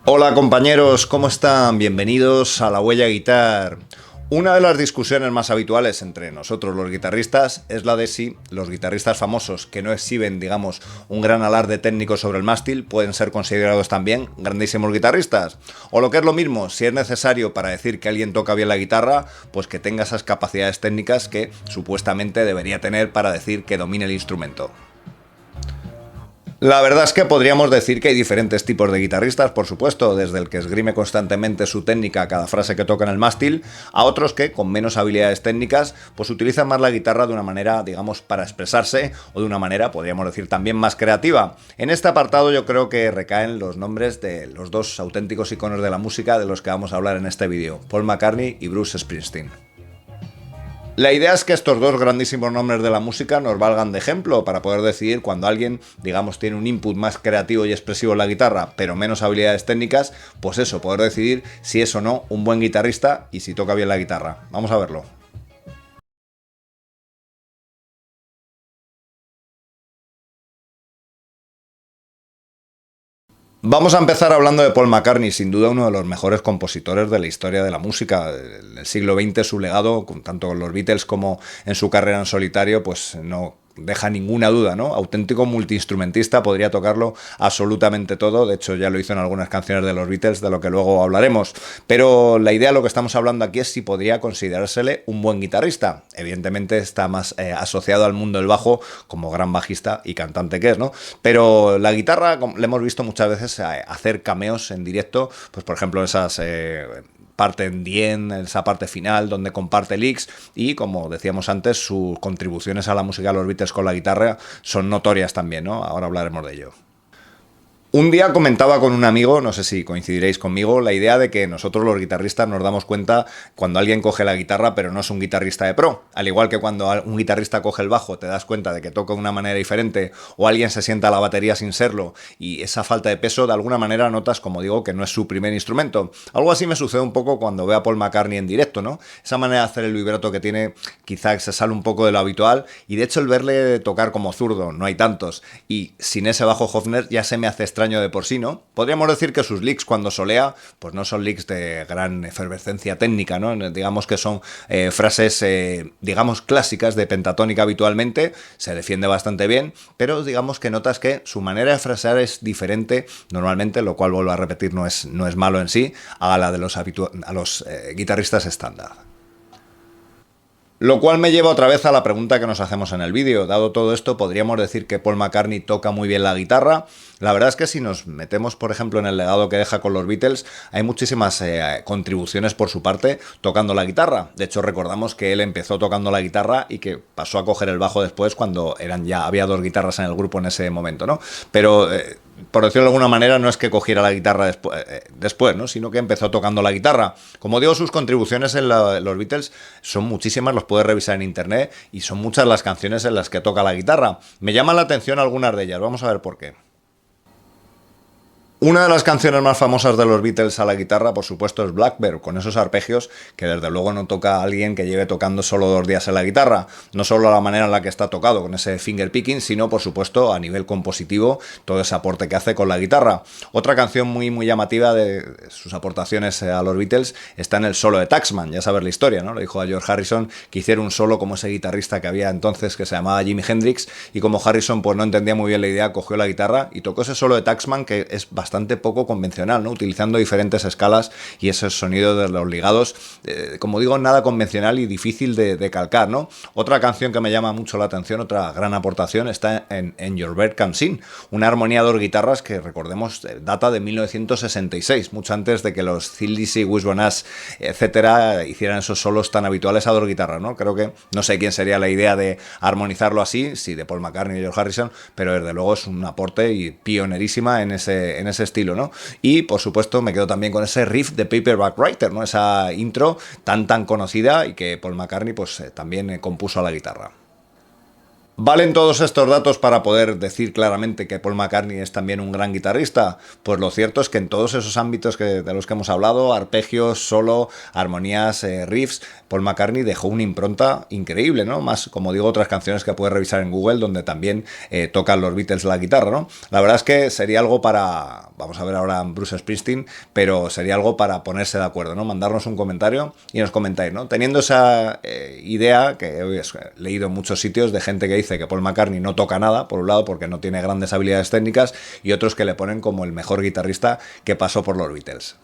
Hola compañeros, ¿cómo están? Bienvenidos a La Huella Guitar. Una de las discusiones más habituales entre nosotros los guitarristas es la de si los guitarristas famosos que no exhiben, digamos, un gran alarde técnico sobre el mástil pueden ser considerados también grandísimos guitarristas. O lo que es lo mismo, si es necesario para decir que alguien toca bien la guitarra, pues que tenga esas capacidades técnicas que supuestamente debería tener para decir que domine el instrumento. La verdad es que podríamos decir que hay diferentes tipos de guitarristas, por supuesto, desde el que esgrime constantemente su técnica a cada frase que toca en el mástil, a otros que, con menos habilidades técnicas, pues utilizan más la guitarra de una manera, digamos, para expresarse, o de una manera, podríamos decir, también más creativa. En este apartado yo creo que recaen los nombres de los dos auténticos iconos de la música de los que vamos a hablar en este vídeo, Paul McCartney y Bruce Springsteen. La idea es que estos dos grandísimos nombres de la música nos valgan de ejemplo para poder decidir cuando alguien, digamos, tiene un input más creativo y expresivo en la guitarra, pero menos habilidades técnicas, pues eso, poder decidir si es o no un buen guitarrista y si toca bien la guitarra. Vamos a verlo. Vamos a empezar hablando de Paul McCartney, sin duda uno de los mejores compositores de la historia de la música. En el siglo XX su legado, tanto con los Beatles como en su carrera en solitario, pues no deja ninguna duda, ¿no? Auténtico multiinstrumentista, podría tocarlo absolutamente todo. De hecho, ya lo hizo en algunas canciones de los Beatles, de lo que luego hablaremos. Pero la idea, lo que estamos hablando aquí, es si podría considerársele un buen guitarrista. Evidentemente está más asociado al mundo del bajo como gran bajista y cantante que es, ¿no? Pero la guitarra, le hemos visto muchas veces hacer cameos en directo, pues por ejemplo esas parte en The End, esa parte final donde comparte licks, y como decíamos antes, sus contribuciones a la música de los Beatles con la guitarra son notorias también, ¿no? Ahora hablaremos de ello. Un día comentaba con un amigo, no sé si coincidiréis conmigo, la idea de que nosotros los guitarristas nos damos cuenta cuando alguien coge la guitarra pero no es un guitarrista de pro. Al igual que cuando un guitarrista coge el bajo te das cuenta de que toca de una manera diferente, o alguien se sienta a la batería sin serlo y esa falta de peso de alguna manera notas, como digo, que no es su primer instrumento. Algo así me sucede un poco cuando veo a Paul McCartney en directo, ¿no? Esa manera de hacer el vibrato que tiene quizá se sale un poco de lo habitual, y de hecho el verle tocar como zurdo, no hay tantos, y sin ese bajo Hofner ya se me hace extraño de por sí, ¿no? Podríamos decir que sus licks cuando solea, pues no son licks de gran efervescencia técnica, ¿no? Digamos que son frases, digamos, clásicas de pentatónica habitualmente, se defiende bastante bien, pero digamos que notas que su manera de frasear es diferente normalmente, lo cual, vuelvo a repetir, no es malo en sí, a la de los guitarristas estándar. Lo cual me lleva otra vez a la pregunta que nos hacemos en el vídeo. Dado todo esto, ¿podríamos decir que Paul McCartney toca muy bien la guitarra? La verdad es que si nos metemos, por ejemplo, en el legado que deja con los Beatles, hay muchísimas contribuciones por su parte tocando la guitarra. De hecho, recordamos que él empezó tocando la guitarra y que pasó a coger el bajo después, cuando había dos guitarras en el grupo en ese momento, ¿no? Pero por decirlo de alguna manera, no es que cogiera la guitarra después, ¿no? Sino que empezó tocando la guitarra. Como digo, sus contribuciones en los Beatles son muchísimas, los puedes revisar en internet, y son muchas las canciones en las que toca la guitarra. Me llaman la atención algunas de ellas, vamos a ver por qué. Una de las canciones más famosas de los Beatles a la guitarra, por supuesto, es Blackbird, con esos arpegios que desde luego no toca a alguien que lleve tocando solo 2 días en la guitarra. No solo la manera en la que está tocado, con ese finger picking, sino, por supuesto, a nivel compositivo, todo ese aporte que hace con la guitarra. Otra canción muy, muy llamativa de sus aportaciones a los Beatles está en el solo de Taxman. Ya sabes la historia, ¿no? Le dijo a George Harrison que hiciera un solo como ese guitarrista que había entonces, que se llamaba Jimi Hendrix, y como Harrison pues no entendía muy bien la idea, cogió la guitarra y tocó ese solo de Taxman, que es bastante poco convencional, ¿no? Utilizando diferentes escalas y ese sonido de los ligados, como digo, nada convencional y difícil de calcar, ¿no? Otra canción que me llama mucho la atención, otra gran aportación, está en Your Bird Can Sing, una armonía de dos guitarras que, recordemos, data de 1966, mucho antes de que los Thin Lizzy, Wishbone Ash, etcétera, hicieran esos solos tan habituales a dos guitarras, ¿no? Creo que, no sé quién sería la idea de armonizarlo así, si de Paul McCartney o George Harrison, pero desde luego es un aporte y pionerísima en ese estilo, ¿no? Y por supuesto me quedo también con ese riff de Paperback Writer, ¿no? Esa intro tan conocida y que Paul McCartney pues también compuso a la guitarra. ¿Valen todos estos datos para poder decir claramente que Paul McCartney es también un gran guitarrista? Pues lo cierto es que en todos esos ámbitos de los que hemos hablado, arpegios, solo, armonías, riffs, Paul McCartney dejó una impronta increíble, ¿no? Más, como digo, otras canciones que puedes revisar en Google donde también tocan los Beatles la guitarra, ¿no? La verdad es que sería algo para, vamos a ver ahora Bruce Springsteen, pero sería algo para ponerse de acuerdo, ¿no? Mandarnos un comentario y nos comentáis, ¿no? Teniendo esa idea que he leído en muchos sitios de gente que dice que Paul McCartney no toca nada, por un lado porque no tiene grandes habilidades técnicas, y otros que le ponen como el mejor guitarrista que pasó por los Beatles.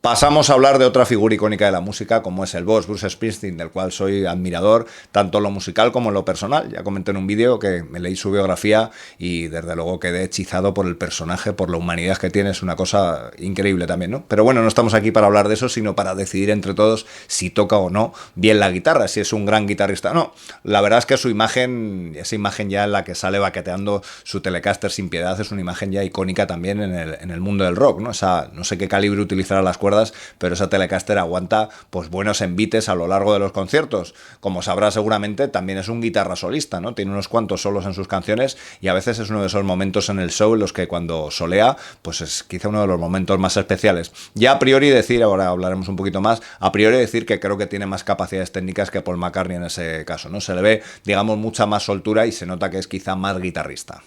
Pasamos a hablar de otra figura icónica de la música, como es el boss Bruce Springsteen, del cual soy admirador, tanto en lo musical como en lo personal. Ya comenté en un vídeo que me leí su biografía y desde luego quedé hechizado por el personaje, por la humanidad que tiene, es una cosa increíble también, ¿no? Pero bueno, no estamos aquí para hablar de eso, sino para decidir entre todos si toca o no bien la guitarra, si es un gran guitarrista o no. La verdad es que su imagen, esa imagen ya en la que sale baqueteando su Telecaster sin piedad, es una imagen ya icónica también en el mundo del rock, ¿no? Esa, no sé qué calibre utilizará las cuerdas, pero esa Telecaster aguanta pues buenos envites a lo largo de los conciertos. Como sabrá seguramente, también es un guitarra solista, ¿no? Tiene unos cuantos solos en sus canciones y a veces es uno de esos momentos en el show en los que cuando solea, pues es quizá uno de los momentos más especiales. Ya a priori decir, ahora hablaremos un poquito más, a priori decir que creo que tiene más capacidades técnicas que Paul McCartney en ese caso, ¿no? Se le ve, digamos, mucha más soltura y se nota que es quizá más guitarrista.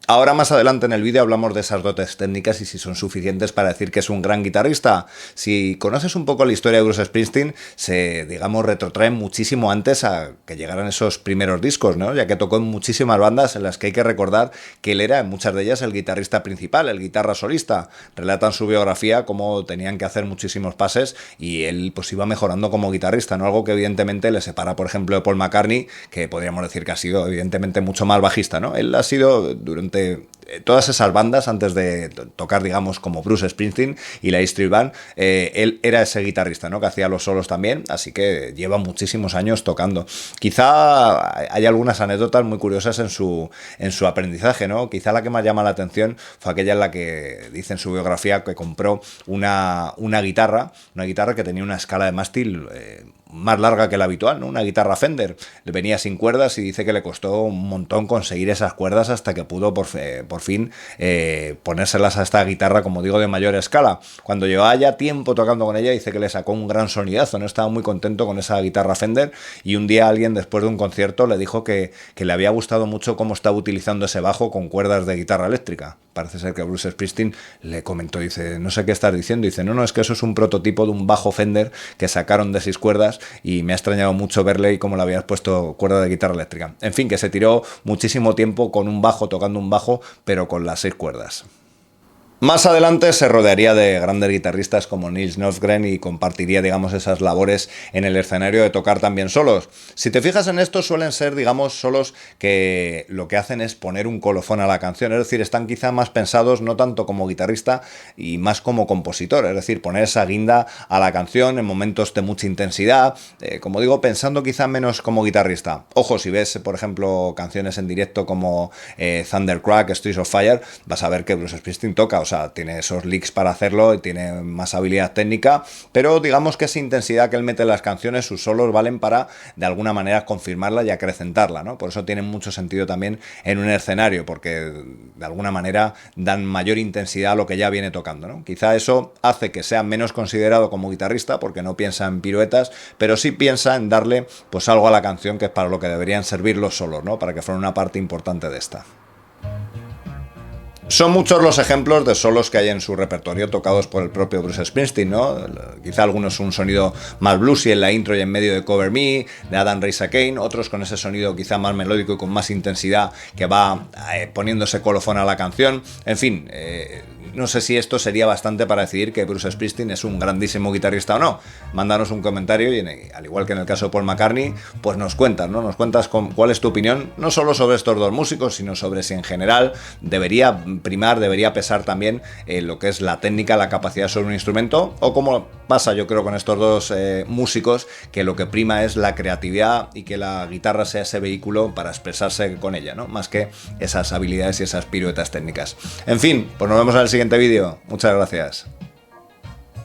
Ahora más adelante en el vídeo hablamos de esas dotes técnicas y si son suficientes para decir que es un gran guitarrista. Si conoces un poco la historia de Bruce Springsteen, se, digamos, retrotrae muchísimo antes a que llegaran esos primeros discos, ¿no? Ya que tocó en muchísimas bandas en las que hay que recordar que él era en muchas de ellas el guitarrista principal, el guitarra solista. Relatan su biografía cómo tenían que hacer muchísimos pases y él pues iba mejorando como guitarrista, ¿no? Algo que evidentemente le separa, por ejemplo, de Paul McCartney, que podríamos decir que ha sido evidentemente mucho más bajista, ¿no? Él ha sido durante todas esas bandas, antes de tocar, digamos, como Bruce Springsteen y la E Street Band, él era ese guitarrista, ¿no? Que hacía los solos también, así que lleva muchísimos años tocando. Quizá hay algunas anécdotas muy curiosas en su aprendizaje, ¿no? Quizá la que más llama la atención fue aquella en la que dice en su biografía que compró una guitarra que tenía una escala de mástil más larga que la habitual, ¿no? Una guitarra Fender. Le venía sin cuerdas y dice que le costó un montón conseguir esas cuerdas hasta que pudo por fin ponérselas a esta guitarra, como digo, de mayor escala. Cuando llevaba ya tiempo tocando con ella, dice que le sacó un gran sonidazo, no estaba muy contento con esa guitarra Fender y un día alguien después de un concierto le dijo que le había gustado mucho cómo estaba utilizando ese bajo con cuerdas de guitarra eléctrica. Parece ser que Bruce Springsteen le comentó, dice, no sé qué estás diciendo, dice, no, es que eso es un prototipo de un bajo Fender que sacaron de 6 cuerdas y me ha extrañado mucho verle y cómo le habías puesto cuerda de guitarra eléctrica. En fin, que se tiró muchísimo tiempo con un bajo, tocando un bajo, pero con las 6 cuerdas. Más adelante se rodearía de grandes guitarristas como Nils Nordgren y compartiría, digamos, esas labores en el escenario de tocar también solos. Si te fijas en esto, suelen ser, digamos, solos que lo que hacen es poner un colofón a la canción, es decir, están quizá más pensados no tanto como guitarrista y más como compositor, es decir, poner esa guinda a la canción en momentos de mucha intensidad, como digo, pensando quizá menos como guitarrista. Ojo, si ves, por ejemplo, canciones en directo como Thundercrack, Streets of Fire, vas a ver que Bruce Springsteen toca, o sea, tiene esos licks para hacerlo y tiene más habilidad técnica, pero digamos que esa intensidad que él mete en las canciones, sus solos valen para, de alguna manera, confirmarla y acrecentarla, ¿no? Por eso tienen mucho sentido también en un escenario, porque de alguna manera dan mayor intensidad a lo que ya viene tocando, ¿no? Quizá eso hace que sea menos considerado como guitarrista, porque no piensa en piruetas, pero sí piensa en darle pues algo a la canción que es para lo que deberían servir los solos, ¿no? Para que fuera una parte importante de esta. Son muchos los ejemplos de solos que hay en su repertorio tocados por el propio Bruce Springsteen, ¿no? Quizá algunos un sonido más bluesy en la intro y en medio de Cover Me, de Adam Ray Kane, otros con ese sonido quizá más melódico y con más intensidad que va poniéndose colofón a la canción. En fin, no sé si esto sería bastante para decidir que Bruce Springsteen es un grandísimo guitarrista o no. Mándanos un comentario y al igual que en el caso de Paul McCartney, pues nos cuentas, ¿no? Nos cuentas cuál es tu opinión, no solo sobre estos dos músicos, sino sobre si en general debería pesar también lo que es la técnica, la capacidad sobre un instrumento, o como pasa yo creo con estos dos músicos, que lo que prima es la creatividad y que la guitarra sea ese vehículo para expresarse con ella, ¿no? Más que esas habilidades y esas piruetas técnicas. En fin, pues nos vemos en el siguiente vídeo. Muchas gracias.